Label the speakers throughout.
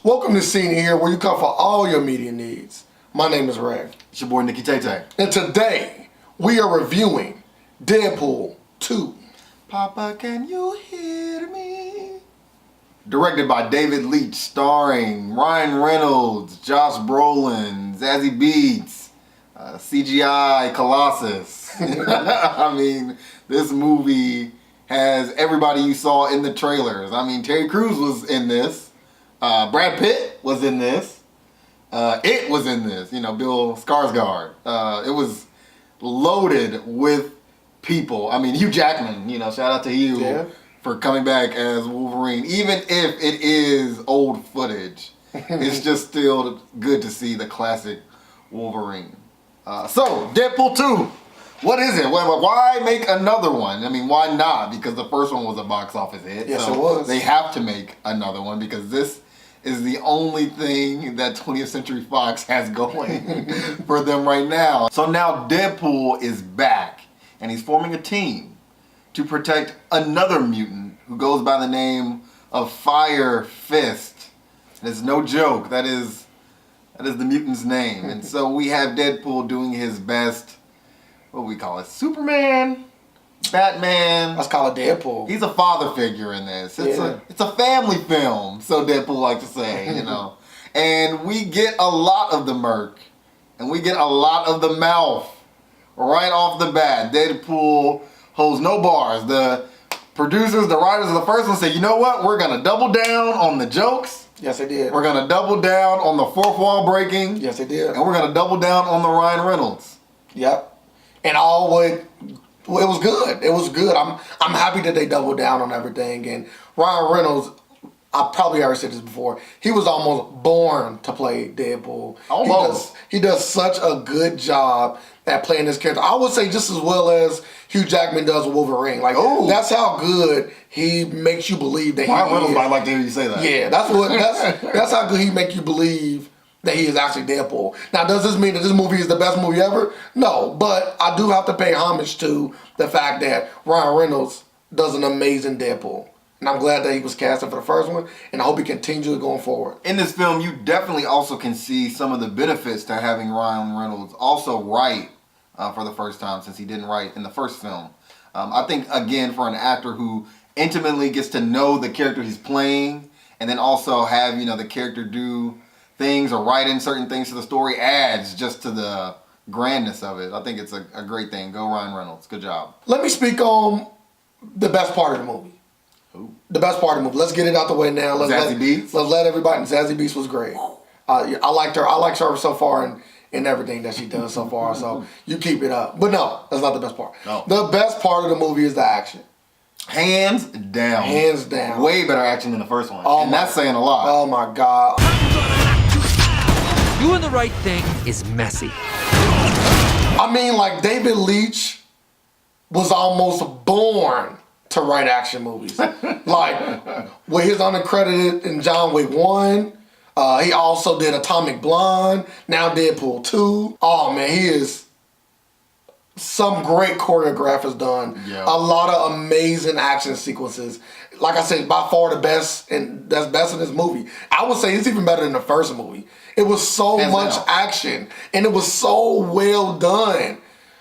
Speaker 1: Welcome to Scene Here, where you come for all your media needs. My name is Ray.
Speaker 2: It's your boy, Nicky Tay.
Speaker 1: And today, we are reviewing Deadpool 2.
Speaker 2: Papa, can you hear me? Directed by David Leitch, starring Ryan Reynolds, Josh Brolin, Zazie Beetz, CGI Colossus. I mean, this movie has everybody you saw in the trailers. I mean, Terry Crews was in this. Brad Pitt was in this. It was in this. Bill Skarsgård. It was loaded with people. I mean, Hugh Jackman. Shout out to Hugh for coming back as Wolverine. Even if it is old footage, it's just still good to see the classic Wolverine. So, Deadpool 2. What is it? Why make another one? I mean, why not? Because the first one was a box office hit.
Speaker 1: Yes,
Speaker 2: so
Speaker 1: it was.
Speaker 2: They have to make another one because this is the only thing that 20th Century Fox has going for them right now. So now Deadpool is back, and he's forming a team to protect another mutant who goes by the name of Fire Fist. And it's no joke. That is the mutant's name. And so we have Deadpool doing his best. What do we call it? Superman, Batman.
Speaker 1: Let's call it Deadpool.
Speaker 2: He's a father figure in this. It's a family film, so Deadpool like to say, And we get a lot of the murk, and we get a lot of the mouth right off the bat. Deadpool holds no bars. The producers, the writers of the first one say, you know what? We're going to double down on the jokes.
Speaker 1: Yes, they did.
Speaker 2: We're going to double down on the fourth wall breaking.
Speaker 1: Yes, they did.
Speaker 2: And we're going to double down on the Ryan Reynolds.
Speaker 1: Yep. And it was good. It was good. I'm happy that they doubled down on everything. And Ryan Reynolds, I probably already said this before, he was almost born to play Deadpool.
Speaker 2: Almost.
Speaker 1: He does such a good job at playing this character. I would say just as well as Hugh Jackman does with Wolverine. That's how good he makes you believe that
Speaker 2: Ryan Reynolds might like to hear you say that.
Speaker 1: Yeah, that's how good he makes you believe that he is actually Deadpool. Now, does this mean that this movie is the best movie ever? No, but I do have to pay homage to the fact that Ryan Reynolds does an amazing Deadpool. And I'm glad that he was casted for the first one, and I hope he continues going forward.
Speaker 2: In this film, you definitely also can see some of the benefits to having Ryan Reynolds also write for the first time, since he didn't write in the first film. I think, again, for an actor who intimately gets to know the character he's playing, and then also have, the character do things or write in certain things to the story adds just to the grandness of it. I think it's a great thing. Go Ryan Reynolds. Good job.
Speaker 1: Let me speak on the best part of the movie.
Speaker 2: Who?
Speaker 1: The best part of the movie. Let's get it out the way now.
Speaker 2: Zazie Beetz?
Speaker 1: Let's let everybody. Zazie Beetz was great. I liked her. I liked her so far in everything that she does so far. So you keep it up. But no, that's not the best part.
Speaker 2: No.
Speaker 1: The best part of the movie is the action.
Speaker 2: Hands down.
Speaker 1: Hands down.
Speaker 2: Way better action than the first one.
Speaker 1: And
Speaker 2: that's saying a lot.
Speaker 1: Oh my God.
Speaker 3: Doing the right thing is messy.
Speaker 1: I mean, David Leitch was almost born to write action movies. With his uncredited in John Wick 1. He also did Atomic Blonde. Now Deadpool 2. Oh man, he is some great choreographers done.
Speaker 2: Yeah.
Speaker 1: A lot of amazing action sequences. Like I said, by far the best, and that's best in this movie. I would say it's even better than the first movie. It was so much action, and it was so well done.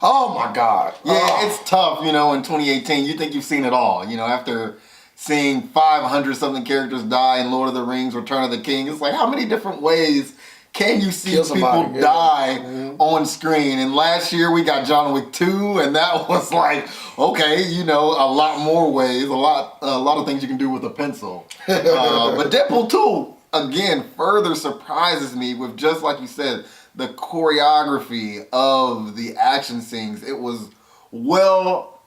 Speaker 1: Oh my God.
Speaker 2: Yeah, it's tough, in 2018. You think you've seen it all, after seeing 500 something characters die in Lord of the Rings, Return of the King. It's like, how many different ways can you see people die on screen? And last year we got John Wick 2, and that was like, okay, a lot more ways, a lot of things you can do with a pencil. But Deadpool 2, again, further surprises me with, just like you said, the choreography of the action scenes. It was well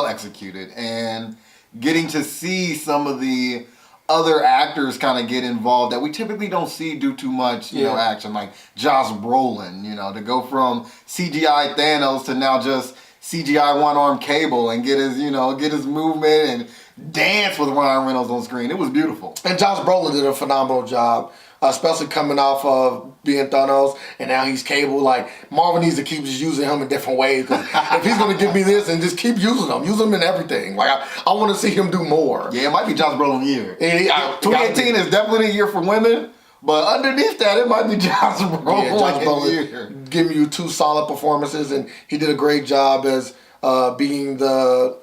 Speaker 2: executed, and getting to see some of the other actors kind of get involved that we typically don't see do too much, action, like Josh Brolin, to go from CGI Thanos to now just CGI one-arm Cable and get his movement and dance with Ryan Reynolds on screen. It was beautiful.
Speaker 1: And Josh Brolin did a phenomenal job especially coming off of being Thanos, and now he's Cable. Like, Marvel needs to keep just using him in different ways. 'Cause if he's going to give me this, and just keep using him. Use him in everything. Like, I want to see him do more.
Speaker 2: Yeah, it might be Josh Brolin year. 2018
Speaker 1: is
Speaker 2: is definitely a year for women, but underneath that, it might be Josh Brolin.
Speaker 1: Yeah, Josh Brolin giving you 2 solid performances, and he did a great job as being the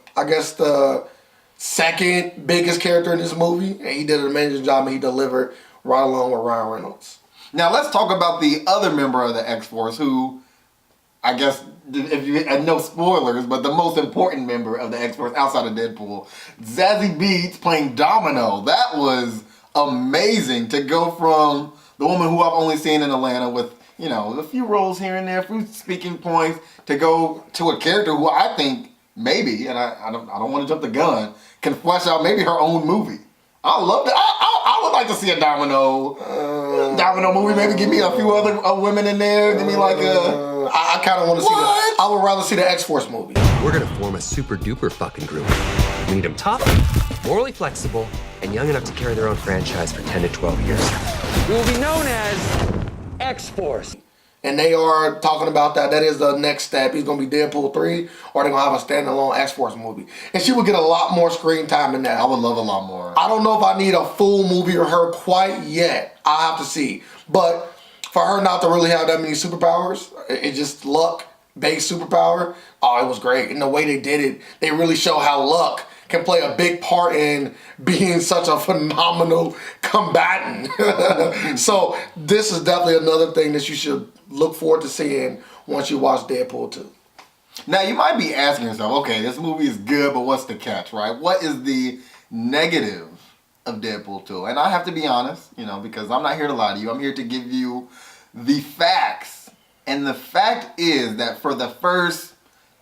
Speaker 1: second biggest character in this movie, and he did an amazing job, and he delivered right along with Ryan Reynolds.
Speaker 2: Now let's talk about the other member of the X-Force who, I guess, if you and no spoilers, but the most important member of the X-Force outside of Deadpool, Zazie Beetz playing Domino. That was amazing to go from the woman who I've only seen in Atlanta with, you know, a few roles here and there, a few speaking points, to go to a character who I think maybe, and I don't want to jump the gun, can flesh out maybe her own movie. I love that. I would like to see a Domino movie. Maybe give me a few other women in there. Give me like a.
Speaker 1: I kind of want to see that. I would rather see the X-Force movie.
Speaker 3: We're gonna form a super duper fucking group. We need them tough, morally flexible, and young enough to carry their own franchise for 10 to 12 years. We will be known as X-Force.
Speaker 1: And they are talking about that. That is the next step. He's going to be Deadpool 3, or they're going to have a standalone X-Force movie. And she would get a lot more screen time than that.
Speaker 2: I would love a lot more.
Speaker 1: I don't know if I need a full movie of her quite yet. I'll have to see. But for her not to really have that many superpowers, it's just luck-based superpower. Oh, it was great. And the way they did it, they really show how luck can play a big part in being such a phenomenal combatant. So this is definitely another thing that you should look forward to seeing once you watch Deadpool 2.
Speaker 2: Now you might be asking yourself, okay, this movie is good, but what's the catch, right? What is the negative of Deadpool 2? And I have to be honest, you know, because I'm not here to lie to you. I'm here to give you the facts. And the fact is that for the first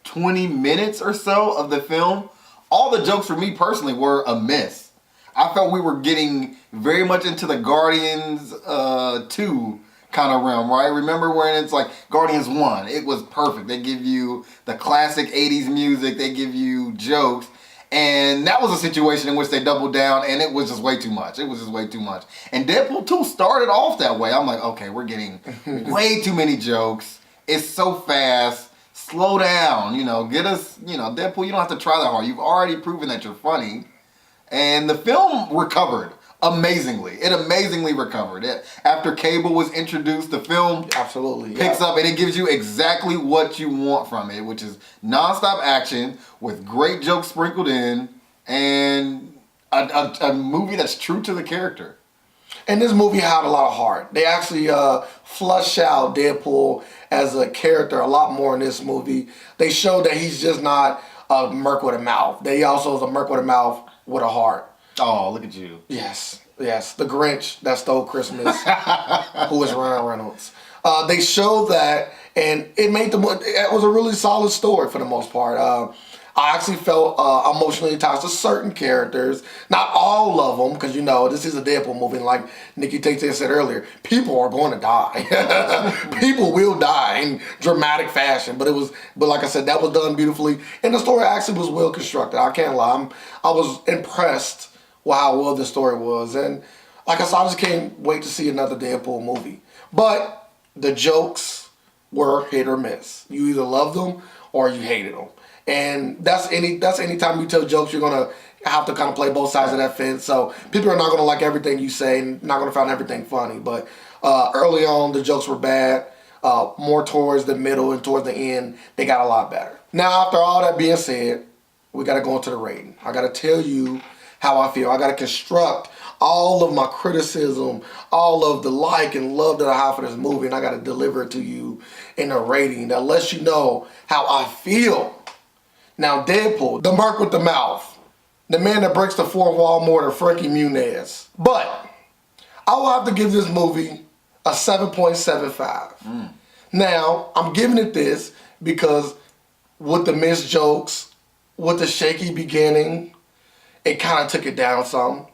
Speaker 2: 20 minutes or so of the film, all the jokes for me personally were a miss. I felt we were getting very much into the Guardians 2 kind of realm, right? Remember when it's like Guardians 1, it was perfect. They give you the classic 80s music, they give you jokes, and that was a situation in which they doubled down, and it was just way too much. It was just way too much. And Deadpool 2 started off that way. I'm like, okay, we're getting way too many jokes. It's so fast. Slow down, you know, get us, you know, Deadpool, you don't have to try that hard. You've already proven that you're funny. And the film recovered amazingly. It amazingly recovered. After Cable was introduced, the film
Speaker 1: absolutely
Speaker 2: picks up, and it gives you exactly what you want from it, which is nonstop action with great jokes sprinkled in, and a movie that's true to the character.
Speaker 1: And this movie had a lot of heart. They actually flushed out Deadpool as a character a lot more in this movie. They showed that he's just not a merc with a mouth. That he also is a merc with a mouth with a heart.
Speaker 2: Oh, look at you.
Speaker 1: Yes. The Grinch that stole Christmas, who is Ryan Reynolds. They showed that, and it was a really solid story for the most part. I actually felt emotionally attached to certain characters. Not all of them, because you know, this is a Deadpool movie. And like Nikki Tate said earlier, people are going to die. People will die in dramatic fashion. But like I said, that was done beautifully. And the story actually was well constructed. I can't lie. I was impressed with how well the story was. And like I said, I just can't wait to see another Deadpool movie. But the jokes were hit or miss. You either loved them or you hated them. And that's any time you tell jokes, you're gonna have to kind of play both sides of that fence. So people are not gonna like everything you say and not gonna find everything funny. But early on, the jokes were bad. More towards the middle and towards the end, they got a lot better. Now, after all that being said, we gotta go into the rating. I gotta tell you how I feel. I gotta construct all of my criticism, all of the like and love that I have for this movie, and I gotta deliver it to you in a rating that lets you know how I feel. Now, Deadpool, the merc with the mouth, the man that breaks the fourth wall more than Frankie Muniz. But I will have to give this movie a 7.75. Now, I'm giving it this because with the missed jokes, with the shaky beginning, it kind of took it down some.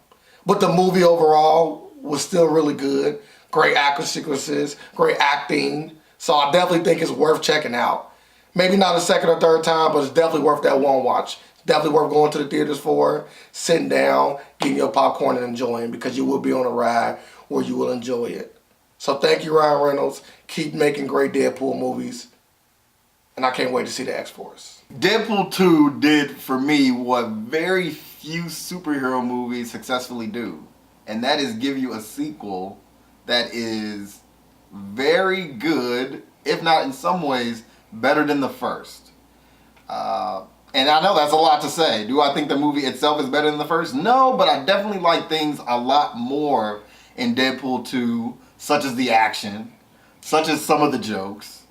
Speaker 1: But the movie overall was still really good. Great action sequences, great acting. So I definitely think it's worth checking out. Maybe not a second or third time, but it's definitely worth that one watch. It's definitely worth going to the theaters for, sitting down, getting your popcorn and enjoying, because you will be on a ride where you will enjoy it. So thank you, Ryan Reynolds. Keep making great Deadpool movies. And I can't wait to see the X-Force.
Speaker 2: Deadpool 2 did for me what very few superhero movies successfully do. And that is give you a sequel that is very good, if not in some ways, better than the first. And I know that's a lot to say. Do I think the movie itself is better than the first? No, but I definitely like things a lot more in Deadpool 2, such as the action, such as some of the jokes,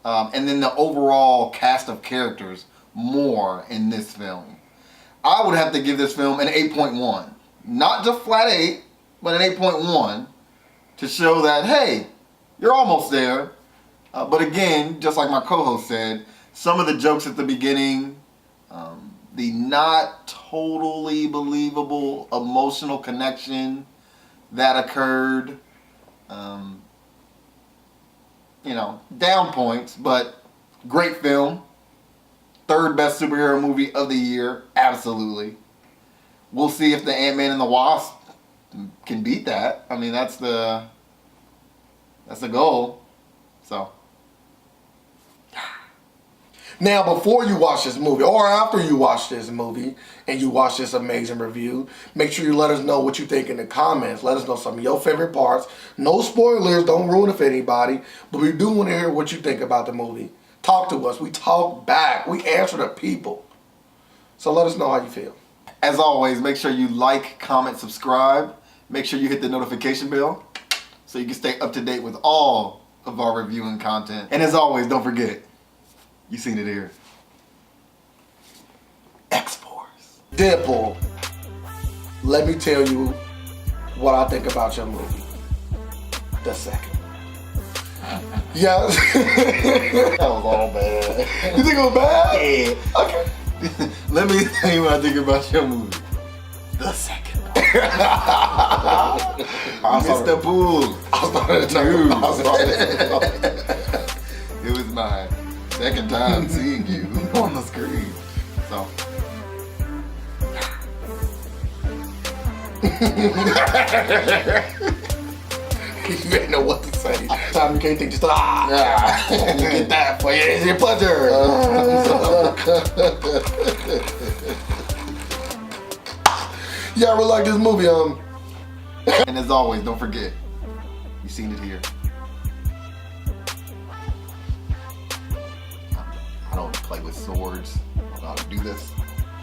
Speaker 2: and then the overall cast of characters more in this film. I would have to give this film an 8.1. Not just flat 8, but an 8.1 to show that, hey, you're almost there. But again, just like my co-host said, some of the jokes at the beginning, the not totally believable emotional connection that occurred, down points, but great film. Third best superhero movie of the year, absolutely. We'll see if the Ant-Man and the Wasp can beat that. I mean, that's the goal. So.
Speaker 1: Now, before you watch this movie, or after you watch this movie, and you watch this amazing review, make sure you let us know what you think in the comments. Let us know some of your favorite parts. No spoilers, don't ruin it for anybody, but we do want to hear what you think about the movie. Talk to us. We talk back. We answer to people. So let us know how you feel.
Speaker 2: As always, make sure you like, comment, subscribe. Make sure you hit the notification bell so you can stay up to date with all of our reviewing content. And as always, don't forget, you seen it here. X-Force.
Speaker 1: Deadpool. Let me tell you what I think about your movie. The second. Yeah.
Speaker 2: That was all bad.
Speaker 1: You think it was bad?
Speaker 2: Yeah.
Speaker 1: Okay.
Speaker 2: Let me tell you what I think about your movie. The second. Mr. Pool. It was my second time seeing you on the screen. So.
Speaker 1: You didn't know what to say. Time you can't think, just you get that for you. It's your pleasure. Yeah, I really like this movie.
Speaker 2: And as always, don't forget, you seen it here. I don't play with swords. I don't know how to do this.